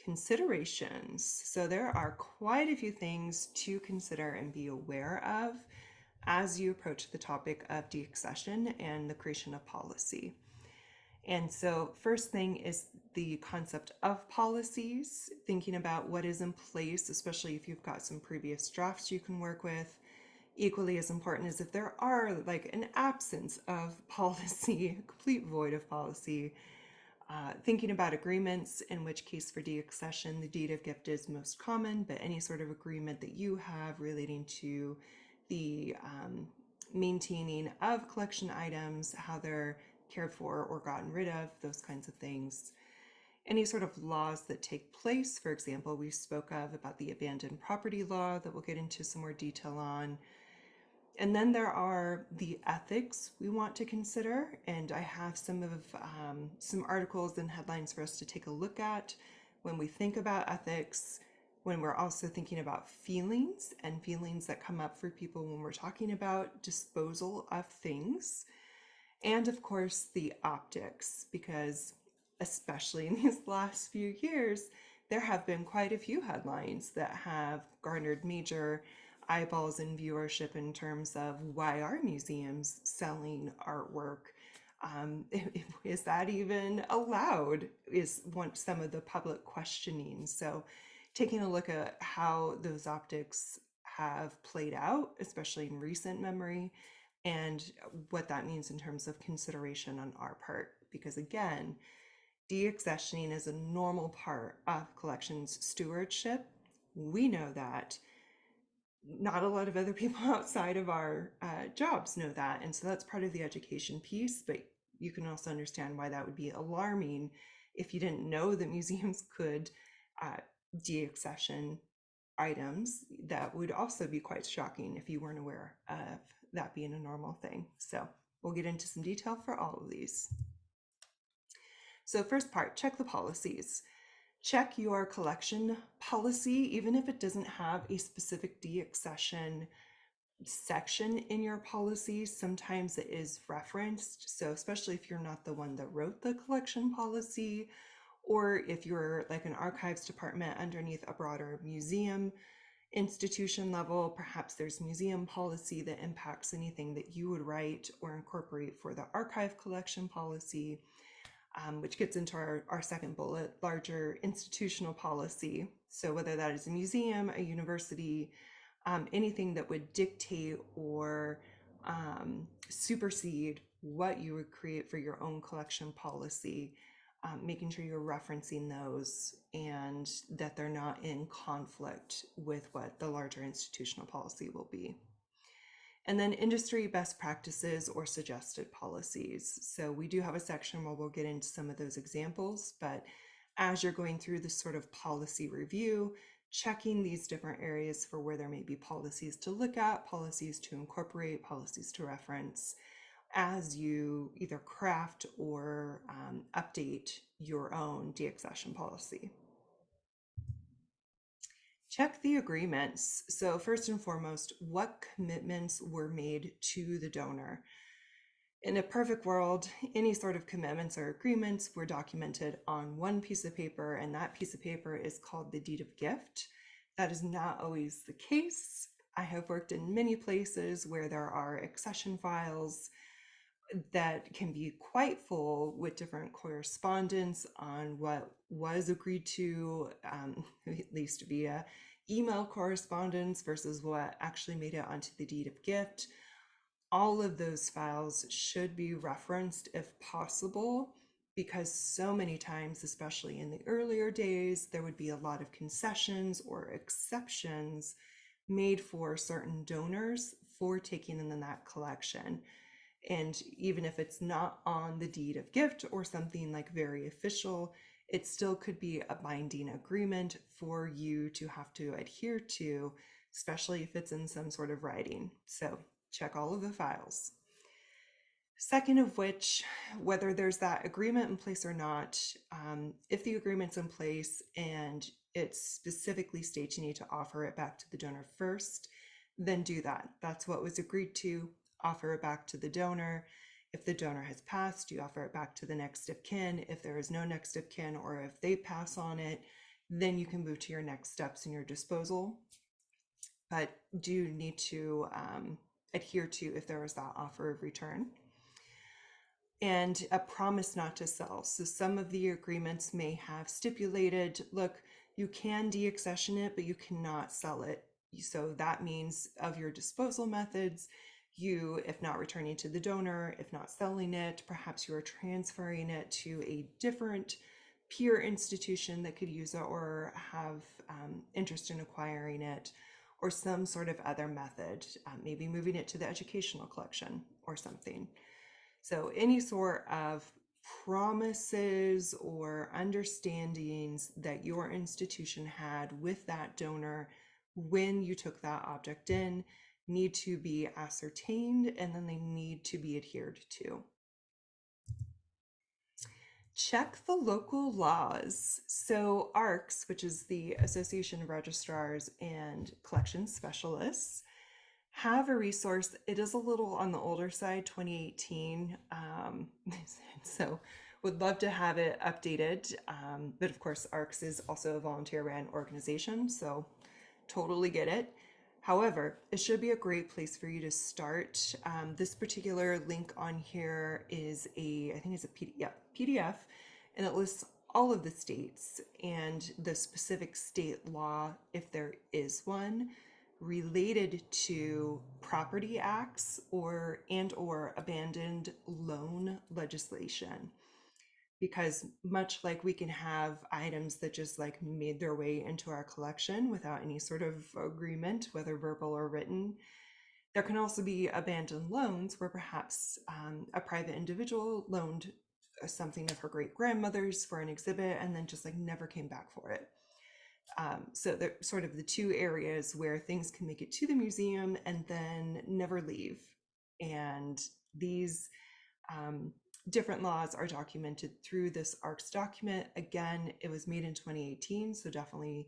Considerations. So there are quite a few things to consider and be aware of as you approach the topic of deaccession and the creation of policy. And so, first thing is the concept of policies, thinking about what is in place, especially if you've got some previous drafts you can work with. Equally as important is if there are like an absence of policy, a complete void of policy. Thinking about agreements, in which case for deaccession, the deed of gift is most common, but any sort of agreement that you have relating to the maintaining of collection items, how they're cared for or gotten rid of, those kinds of things. Any sort of laws that take place, for example, we spoke of about the abandoned property law that we'll get into some more detail on. And then there are the ethics we want to consider, and I have some articles and headlines for us to take a look at when we think about ethics, when we're also thinking about feelings and feelings that come up for people when we're talking about disposal of things, and of course the optics, because especially in these last few years, there have been quite a few headlines that have garnered major eyeballs and viewership in terms of why are museums selling artwork? Is that even allowed? Is some of the public questioning. So, taking a look at how those optics have played out, especially in recent memory, and what that means in terms of consideration on our part. Because again, deaccessioning is a normal part of collections stewardship. We know that. Not a lot of other people outside of our jobs know that. And so that's part of the education piece, but you can also understand why that would be alarming if you didn't know that museums could deaccession items. That would also be quite shocking if you weren't aware of that being a normal thing. So we'll get into some detail for all of these. So first part, check the policies. Check your collection policy, even if it doesn't have a specific deaccession section in your policy. Sometimes it is referenced. So especially if you're not the one that wrote the collection policy, or if you're like an archives department underneath a broader museum institution level, perhaps there's museum policy that impacts anything that you would write or incorporate for the archive collection policy, which gets into our second bullet, larger institutional policy. So whether that is a museum, a university, anything that would dictate or supersede what you would create for your own collection policy, making sure you're referencing those and that they're not in conflict with what the larger institutional policy will be. And then industry best practices or suggested policies. So we do have a section where we'll get into some of those examples, but as you're going through this sort of policy review, checking these different areas for where there may be policies to look at, policies to incorporate, policies to reference, as you either craft or update your own deaccession policy. Check the agreements. So first and foremost, what commitments were made to the donor? In a perfect world, any sort of commitments or agreements were documented on one piece of paper, and that piece of paper is called the deed of gift. That is not always the case. I have worked in many places where there are accession files that can be quite full with different correspondence on what was agreed to, at least via email correspondence, versus what actually made it onto the deed of gift. All of those files should be referenced if possible, because so many times, especially in the earlier days, there would be a lot of concessions or exceptions made for certain donors for taking in that collection. And even if it's not on the deed of gift or something like very official, it still could be a binding agreement for you to have to adhere to, especially if it's in some sort of writing. So check all of the files. Second of which, whether there's that agreement in place or not, if the agreement's in place and it specifically states you need to offer it back to the donor first, then do that. That's what was agreed to. Offer it back to the donor. If the donor has passed, you offer it back to the next of kin. If there is no next of kin, or if they pass on it, then you can move to your next steps in your disposal, but do need to adhere to if there is that offer of return. And a promise not to sell. So some of the agreements may have stipulated, look, you can deaccession it, but you cannot sell it. So that means of your disposal methods, you, if not returning to the donor, if not selling it, perhaps you are transferring it to a different peer institution that could use it or have interest in acquiring it, or some sort of other method, maybe moving it to the educational collection or something. So any sort of promises or understandings that your institution had with that donor when you took that object in need to be ascertained, and then they need to be adhered to. Check the local laws. So ARCS, which is the Association of Registrars and Collection Specialists, have a resource. It is a little on the older side, 2018. So would love to have it updated. But of course, ARCS is also a volunteer ran organization, so totally get it. However, it should be a great place for you to start. This particular link on here is I think it's a PDF, and it lists all of the states and the specific state law, if there is one, related to property acts or abandoned loan legislation. Because much like we can have items that just like made their way into our collection without any sort of agreement, whether verbal or written, there can also be abandoned loans where perhaps a private individual loaned something of her great grandmother's for an exhibit and then just like never came back for it. So they're sort of the two areas where things can make it to the museum and then never leave. And these different laws are documented through this ARCS document. Again, it was made in 2018, so definitely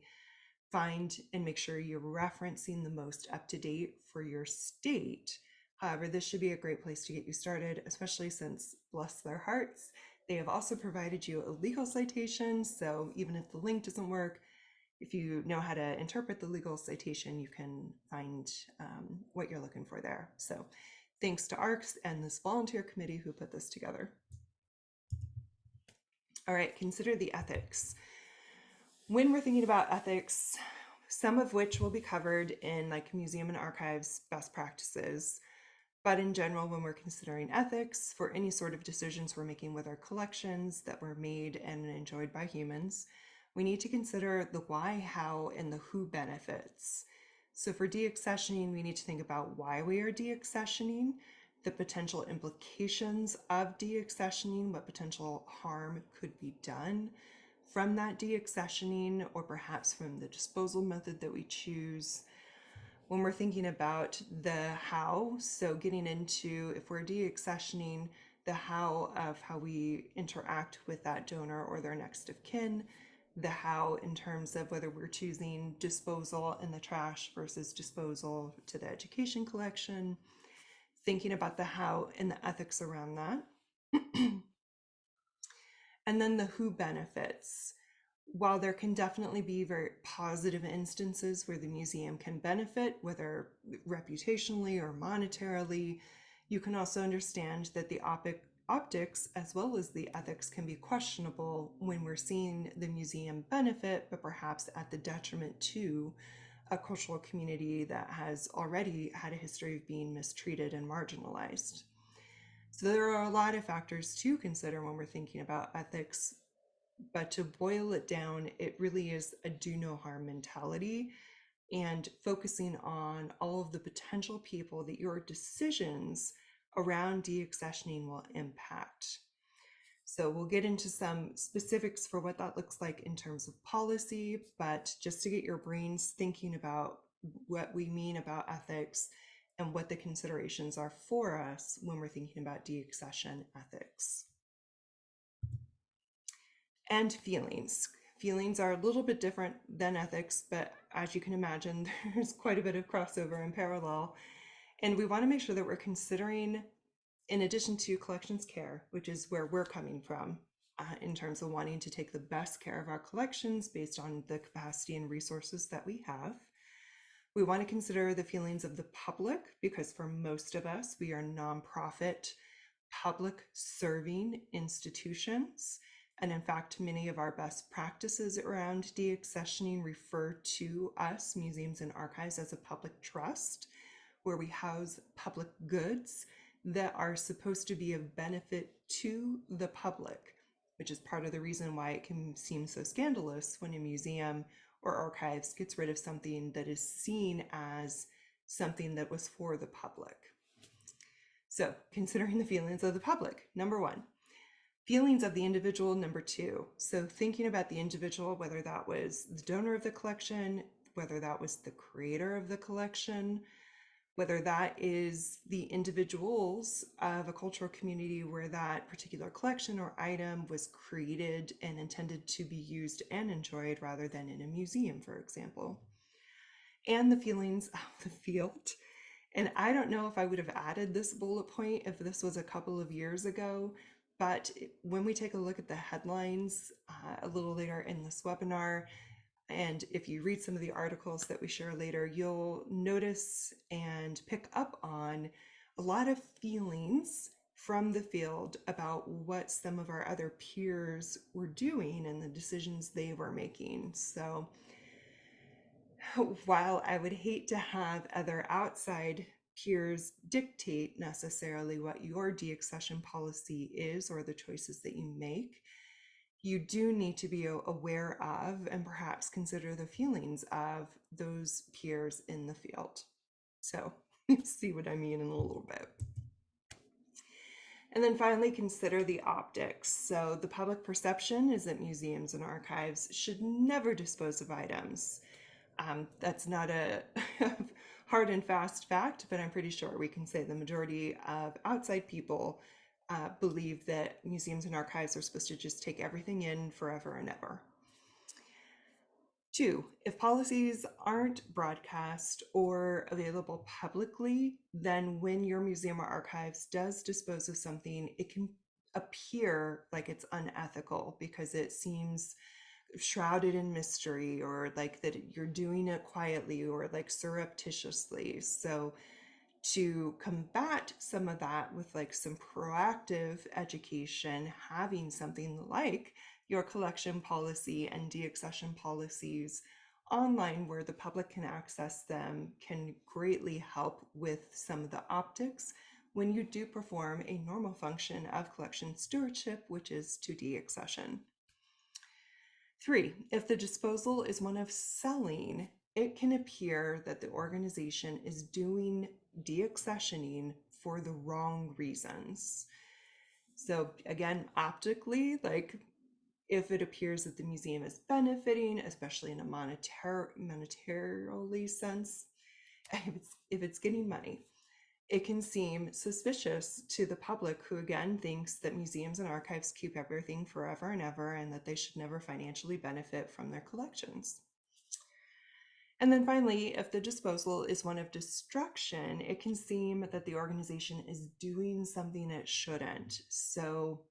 find and make sure you're referencing the most up to date for your state. However, this should be a great place to get you started, especially since, bless their hearts, they have also provided you a legal citation. So even if the link doesn't work, if you know how to interpret the legal citation, you can find what you're looking for there. So thanks to ARCS and this volunteer committee who put this together. All right, consider the ethics. When we're thinking about ethics, some of which will be covered in like museum and archives best practices, but in general, when we're considering ethics for any sort of decisions we're making with our collections that were made and enjoyed by humans, we need to consider the why, how, and the who benefits. So for deaccessioning, we need to think about why we are deaccessioning, the potential implications of deaccessioning, what potential harm could be done from that deaccessioning, or perhaps from the disposal method that we choose. When we're thinking about the how, so getting into if we're deaccessioning, the how of how we interact with that donor or their next of kin, the how in terms of whether we're choosing disposal in the trash versus disposal to the education collection, thinking about the how and the ethics around that. And then the who benefits. While there can definitely be very positive instances where the museum can benefit, whether reputationally or monetarily, you can also understand that the optics as well as the ethics can be questionable when we're seeing the museum benefit, but perhaps at the detriment to a cultural community that has already had a history of being mistreated and marginalized. So there are a lot of factors to consider when we're thinking about ethics, but to boil it down, it really is a do no harm mentality and focusing on all of the potential people that your decisions around deaccessioning will impact. So we'll get into some specifics for what that looks like in terms of policy, but just to get your brains thinking about what we mean about ethics and what the considerations are for us when we're thinking about deaccession ethics. And feelings. Feelings are a little bit different than ethics, but as you can imagine, there's quite a bit of crossover and parallel. And we want to make sure that we're considering, in addition to collections care, which is where we're coming from, in terms of wanting to take the best care of our collections based on the capacity and resources that we have. We want to consider the feelings of the public because for most of us, we are nonprofit, public serving institutions. And in fact, many of our best practices around deaccessioning refer to us, museums and archives, as a public trust, where we house public goods that are supposed to be of benefit to the public, which is part of the reason why it can seem so scandalous when a museum or archives gets rid of something that is seen as something that was for the public. So, considering the feelings of the public, number one. Feelings of the individual, number two. So, thinking about the individual, whether that was the donor of the collection, whether that was the creator of the collection, whether that is the individuals of a cultural community where that particular collection or item was created and intended to be used and enjoyed rather than in a museum, for example. And the feelings of the field. And I don't know if I would have added this bullet point if this was a couple of years ago, but when we take a look at the headlines a little later in this webinar, and if you read some of the articles that we share later, you'll notice and pick up on a lot of feelings from the field about what some of our other peers were doing and the decisions they were making. So while I would hate to have other outside peers dictate necessarily what your deaccession policy is or the choices that you make, you do need to be aware of and perhaps consider the feelings of those peers in the field. So you'll see what I mean in a little bit. And then finally, consider the optics. So the public perception is that museums and archives should never dispose of items. That's not a hard and fast fact, but I'm pretty sure we can say the majority of outside people believe that museums and archives are supposed to just take everything in forever and ever. Two, if policies aren't broadcast or available publicly, then when your museum or archives does dispose of something, it can appear like it's unethical because it seems shrouded in mystery or like that you're doing it quietly or like surreptitiously. So to combat some of that with like some proactive education, having something like your collection policy and deaccession policies online where the public can access them can greatly help with some of the optics when you do perform a normal function of collection stewardship, which is to deaccession. Three, if the disposal is one of selling, it can appear that the organization is doing deaccessioning for the wrong reasons. So again, optically, like if it appears that the museum is benefiting, especially in a monetarily sense, if it's getting money, it can seem suspicious to the public who again thinks that museums and archives keep everything forever and ever and that they should never financially benefit from their collections. And then finally, if the disposal is one of destruction, it can seem that the organization is doing something it shouldn't. So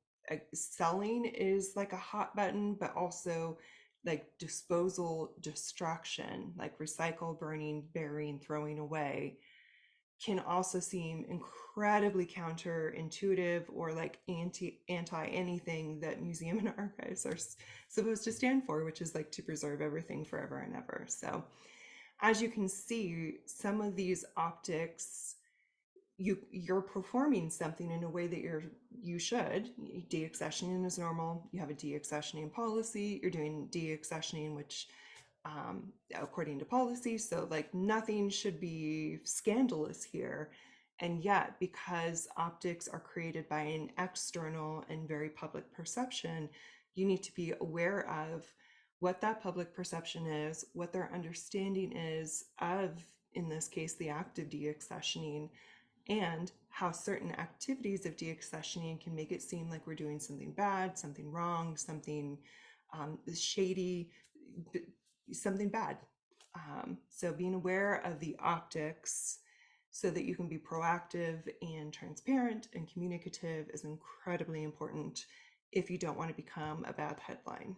selling is like a hot button, but also like disposal, destruction, like recycle, burning, burying, throwing away can also seem incredibly counterintuitive or like anti anything that museum and archives are supposed to stand for, which is like to preserve everything forever and ever. So as you can see, some of these optics, you're performing something in a way that you should. Deaccessioning is normal. You have a deaccessioning policy. You're doing deaccessioning, which according to policy. So like nothing should be scandalous here. And yet, because optics are created by an external and very public perception, you need to be aware of what that public perception is, what their understanding is of, in this case, the act of deaccessioning, and how certain activities of deaccessioning can make it seem like we're doing something bad, something wrong, something shady, something bad. So being aware of the optics so that you can be proactive and transparent and communicative is incredibly important if you don't want to become a bad headline.